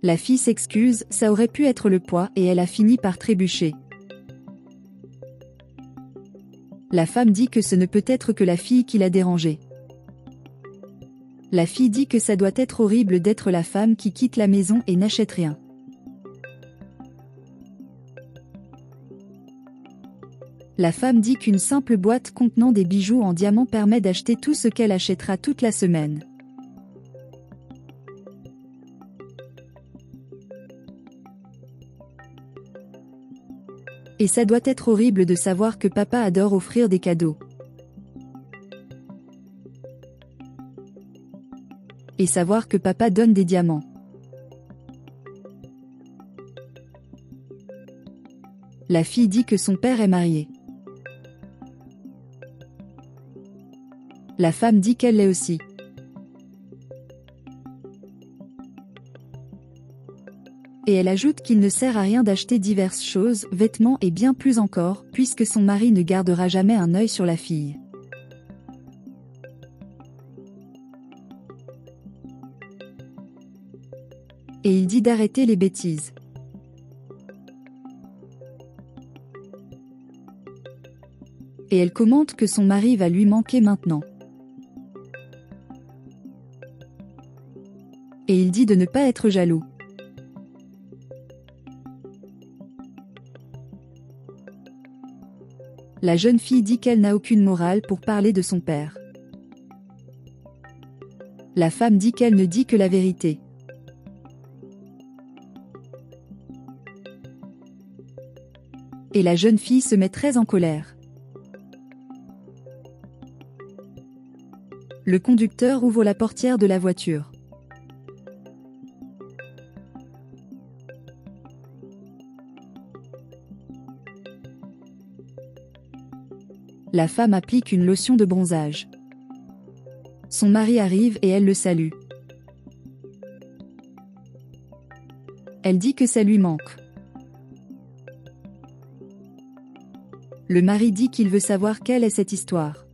La fille s'excuse, ça aurait pu être le poids et elle a fini par trébucher. La femme dit que ce ne peut être que la fille qui l'a dérangée. La fille dit que ça doit être horrible d'être la femme qui quitte la maison et n'achète rien. La femme dit qu'une simple boîte contenant des bijoux en diamant permet d'acheter tout ce qu'elle achètera toute la semaine. Et ça doit être horrible de savoir que papa adore offrir des cadeaux. Et savoir que papa donne des diamants. La fille dit que son père est marié. La femme dit qu'elle l'est aussi. Et elle ajoute qu'il ne sert à rien d'acheter diverses choses, vêtements et bien plus encore, puisque son mari ne gardera jamais un œil sur la fille. Et il dit d'arrêter les bêtises. Et elle commente que son mari va lui manquer maintenant. Et il dit de ne pas être jaloux. La jeune fille dit qu'elle n'a aucune morale pour parler de son père. La femme dit qu'elle ne dit que la vérité. Et la jeune fille se met très en colère. Le conducteur ouvre la portière de la voiture. La femme applique une lotion de bronzage. Son mari arrive et elle le salue. Elle dit que ça lui manque. Le mari dit qu'il veut savoir quelle est cette histoire.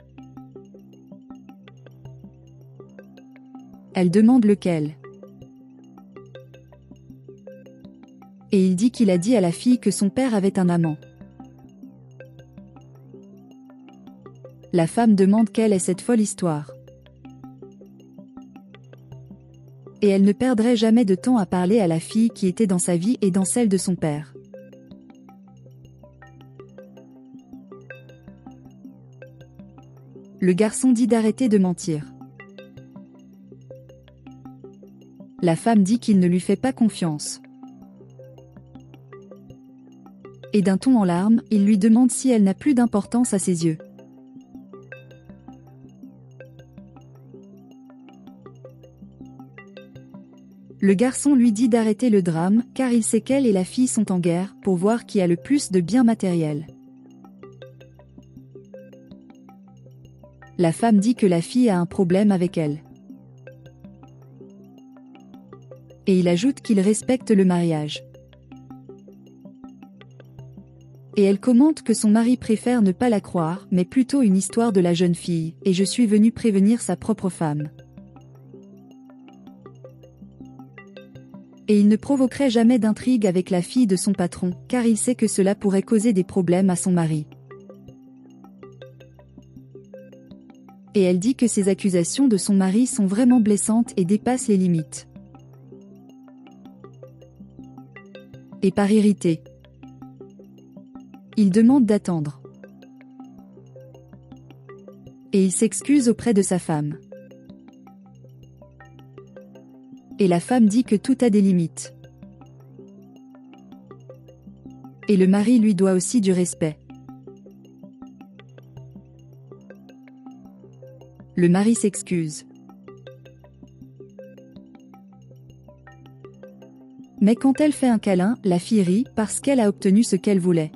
Elle demande lequel. Et il dit qu'il a dit à la fille que son père avait un amant. La femme demande quelle est cette folle histoire. Et elle ne perdrait jamais de temps à parler à la fille qui était dans sa vie et dans celle de son père. Le garçon dit d'arrêter de mentir. La femme dit qu'il ne lui fait pas confiance. Et d'un ton en larmes, il lui demande si elle n'a plus d'importance à ses yeux. Le garçon lui dit d'arrêter le drame, car il sait qu'elle et la fille sont en guerre, pour voir qui a le plus de biens matériels. La femme dit que la fille a un problème avec elle. Et il ajoute qu'il respecte le mariage. Et elle commente que son mari préfère ne pas la croire, mais plutôt une histoire de la jeune fille, et je suis venu prévenir sa propre femme. Et il ne provoquerait jamais d'intrigue avec la fille de son patron, car il sait que cela pourrait causer des problèmes à son mari. Et elle dit que ces accusations de son mari sont vraiment blessantes et dépassent les limites. Et par irrité, il demande d'attendre. Et il s'excuse auprès de sa femme. Et la femme dit que tout a des limites. Et le mari lui doit aussi du respect. Le mari s'excuse. Mais quand elle fait un câlin, la fille rit parce qu'elle a obtenu ce qu'elle voulait.